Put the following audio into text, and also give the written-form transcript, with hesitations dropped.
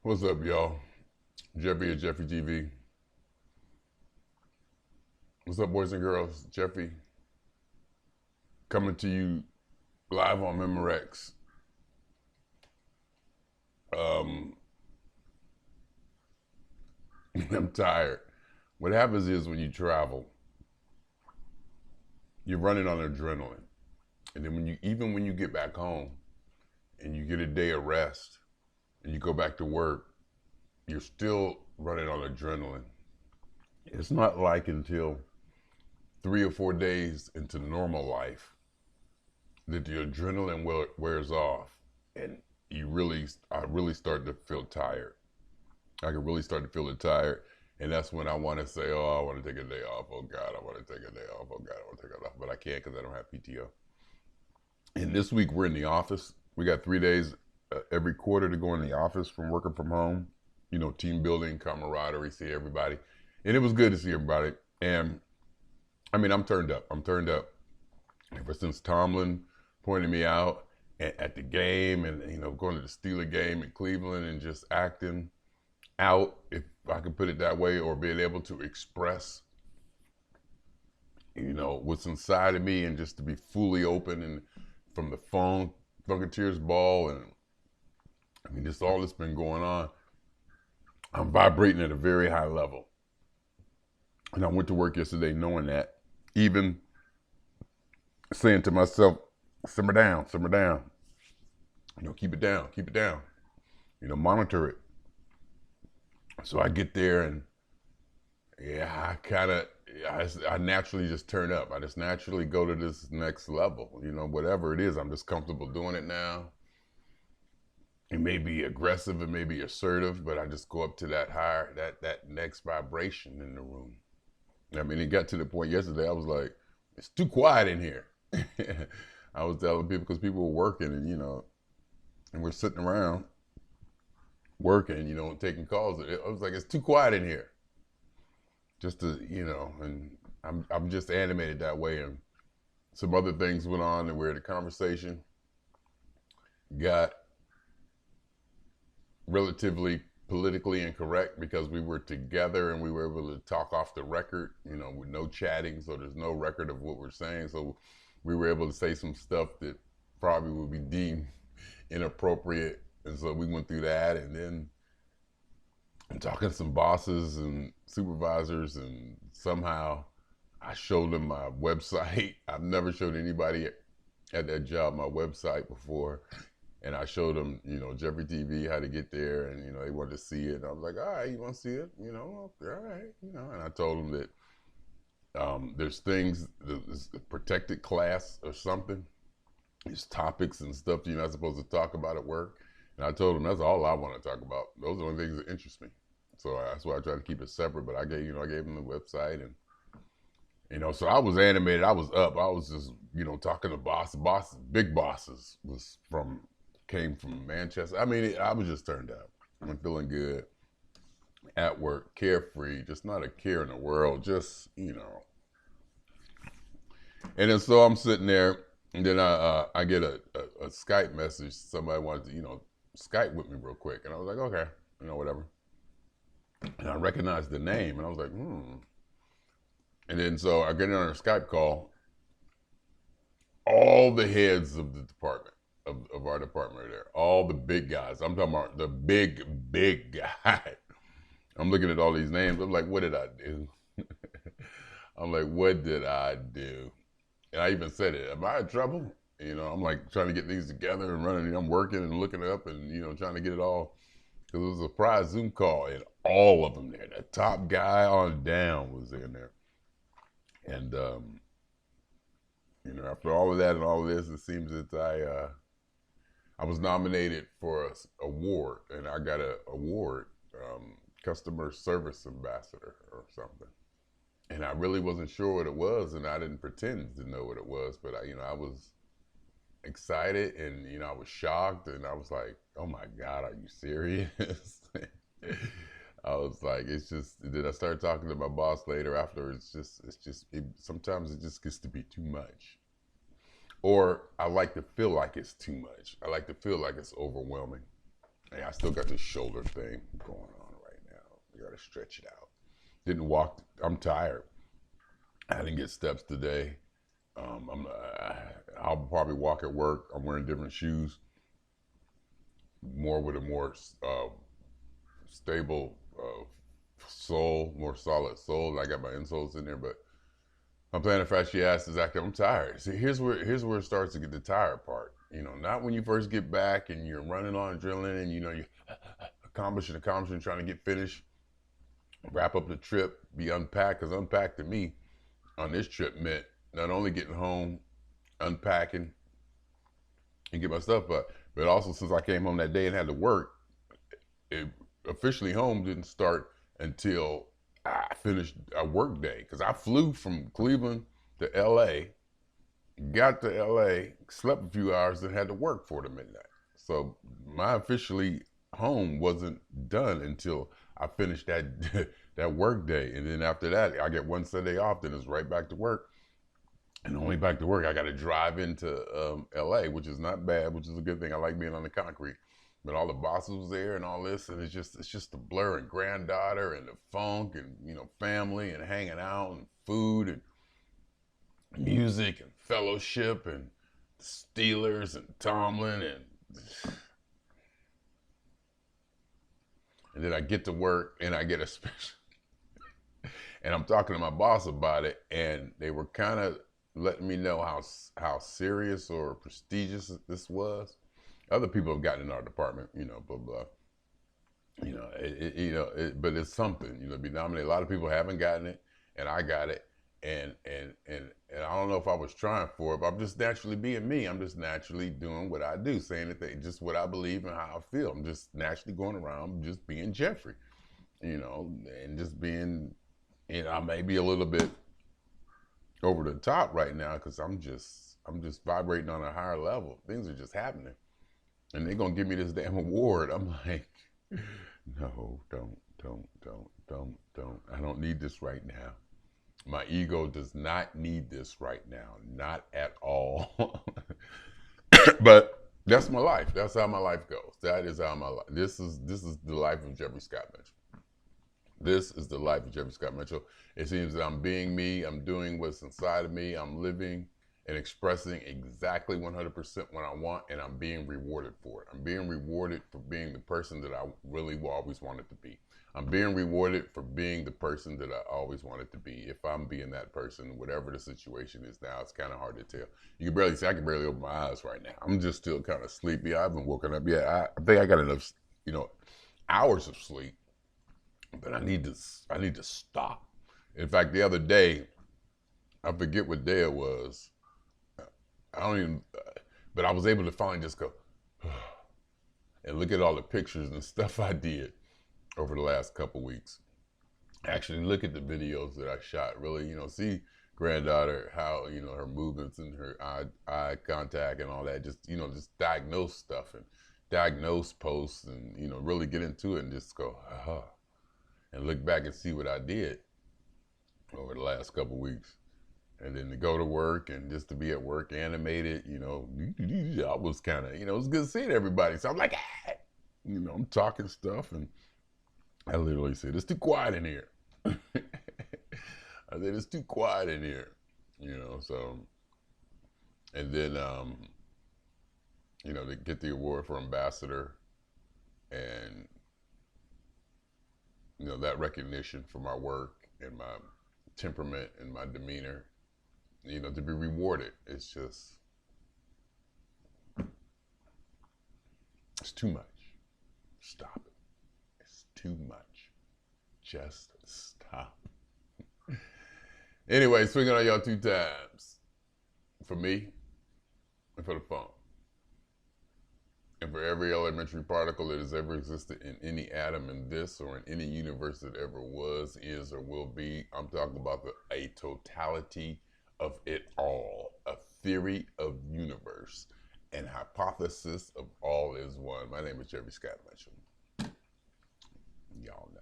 What's up, y'all? Jeffy at Jeffy TV. What's up, boys and girls? Jeffy coming to you live on Memorex. Um, I'm tired. What happens is when you travel, you're running on adrenaline, and then when you get back home and you get a day of rest and you go back to work, you're still running on adrenaline. It's not like until 3 or 4 days into normal life that the adrenaline wears off, and I really start to feel tired. I can really start to feel it tired, and that's when I want to say, "Oh, I want to take a day off. Oh God, I want to take a day off. Oh God, I want to take a day off," but I can't because I don't have PTO. And this week we're in the office. We got 3 days every quarter to go in the office from working from home. You know, team building, camaraderie, see everybody, and it was good to see everybody. And I mean, I'm turned up. I'm turned up. Ever since Tomlin pointed me out at the game, and going to the Steeler game in Cleveland and just acting out, if I could put it that way, or being able to express, what's inside of me, and just to be fully open, and from the phone, Funketeers ball, and I mean, just all that's been going on, I'm vibrating at a very high level. And I went to work yesterday knowing that, even saying to myself, simmer down, keep it down, keep it down, monitor it. So I get there, and yeah, I naturally just turn up. I just naturally go to this next level, whatever it is. I'm just comfortable doing it now. It may be aggressive, it may be assertive, but I just go up to that higher, that next vibration in the room. I mean, it got to the point yesterday, I was like, it's too quiet in here. I was telling people, because people were working, and we're sitting around working, taking calls. I was like, it's too quiet in here. Just to, and I'm just animated that way. And some other things went on, and where the conversation got relatively politically incorrect, because we were together and we were able to talk off the record, with no chatting, so there's no record of what we're saying. So we were able to say some stuff that probably would be deemed inappropriate, and so we went through that. And then I'm talking to some bosses and supervisors, and somehow I showed them my website. I've never showed anybody at that job my website before. And I showed them, Jeffrey TV, how to get there, and they wanted to see it. And I was like, all right, you want to see it? All right, And I told them that there's things, there's a protected class or something. There's topics and stuff you're not supposed to talk about at work. And I told them that's all I want to talk about. Those are the only things that interest me. So that's why I try to keep it separate. But I gave them the website, and so I was animated. I was up. I was just, talking to bosses, big bosses, came from Manchester. I mean, I was just turned up. I'm feeling good at work, carefree, just not a care in the world, just. And then so I'm sitting there, and then I get a Skype message. Somebody wanted to, Skype with me real quick, and I was like, okay, whatever. And I recognized the name, and I was like, hmm. And then so I get on a Skype call. All the heads of the department, of our department are there. All the big guys. I'm talking about the big guy. I'm looking at all these names. I'm like, what did I do? I'm like, what did I do? And I even said it. Am I in trouble? I'm like trying to get things together and running. I'm working and looking up and, trying to get it all. Because it was a surprise Zoom call, and all of them there. The top guy on down was in there. And, after all of that and all of this, it seems that I was nominated for an award, and I got an award, customer service ambassador or something. And I really wasn't sure what it was, and I didn't pretend to know what it was, but I was excited, and I was shocked, and I was like, "Oh my God, are you serious?" I was like, it's just. Then I started talking to my boss later after. Sometimes it just gets to be too much, or I like to feel like it's too much. I like to feel like it's overwhelming. Yeah, I still got this shoulder thing going on right now. I gotta stretch it out. Didn't walk. I'm tired. I didn't get steps today. I'll probably walk at work. I'm wearing different shoes, more with a more stable sole, more solid sole. I got my insoles in there, but my plantar fasciitis is active. I'm tired. See, here's where it starts to get the tired part. Not when you first get back and you're running on adrenaline and you accomplishing, trying to get finished, wrap up the trip, be unpacked. Because unpacked to me on this trip meant not only getting home, unpacking, and get my stuff up, but also since I came home that day and had to work, it officially home didn't start until I finished a work day. Because I flew from Cleveland to LA, got to LA, slept a few hours, then had to work 4 to midnight. So my officially home wasn't done until I finished that that work day. And then after that, I get one Sunday off, then it's right back to work. And only back to work, I got to drive into LA, which is not bad, which is a good thing. I like being on the concrete. But all the bosses was there and all this, and it's just the blur and granddaughter and the funk and family and hanging out and food and music and fellowship and Steelers and Tomlin and then I get to work and I get a special and I'm talking to my boss about it, and they were kind of letting me know how serious or prestigious this was. Other people have gotten in our department, blah blah. But it's something, to be nominated. A lot of people haven't gotten it, and I got it, and I don't know if I was trying for it, but I'm just naturally being me. I'm just naturally doing what I do, saying the thing, just what I believe and how I feel. I'm just naturally going around, just being Jeffrey, and just being, I may be a little bit over the top right now because I'm just vibrating on a higher level. Things are just happening. And they're gonna give me this damn award. I'm like, no, don't. I don't need this right now. My ego does not need this right now, not at all. But that's my life. That's how my life goes. That is how my life. This is the life of Jeffrey Scott Mitchell. This is the life of Jeffrey Scott Mitchell. It seems that I'm being me. I'm doing what's inside of me. I'm living and expressing exactly 100% what I want, and I'm being rewarded for it. I'm being rewarded for being the person that I really always wanted to be. I'm being rewarded for being the person that I always wanted to be. If I'm being that person, whatever the situation is now, it's kind of hard to tell. You can barely see, I can barely open my eyes right now. I'm just still kind of sleepy. I haven't woken up yet. I think I got enough, hours of sleep, but I need to stop. In fact, the other day, I forget what day it was. I don't even, but I was able to finally just go and look at all the pictures and stuff I did over the last couple weeks. Actually look at the videos that I shot, really, see granddaughter, how, her movements and her eye contact and all that, just diagnose stuff and diagnose posts and, really get into it and just go, and look back and see what I did over the last couple weeks. And then to go to work and just to be at work animated, I was kind of, it was good seeing everybody. So I'm like, I'm talking stuff, and I literally said, it's too quiet in here. I said, it's too quiet in here, so, and then, to get the award for ambassador and, that recognition for my work and my temperament and my demeanor, to be rewarded. It's just, it's too much. Stop it. It's too much. Just stop. Anyway, swinging on y'all 2 times. For me and for the phone. And for every elementary particle that has ever existed in any atom in this or in any universe that ever was, is, or will be. I'm talking about a totality of it all, a theory of universe, and hypothesis of all is one. My name is Jeffrey Scott Mitchell. Y'all know.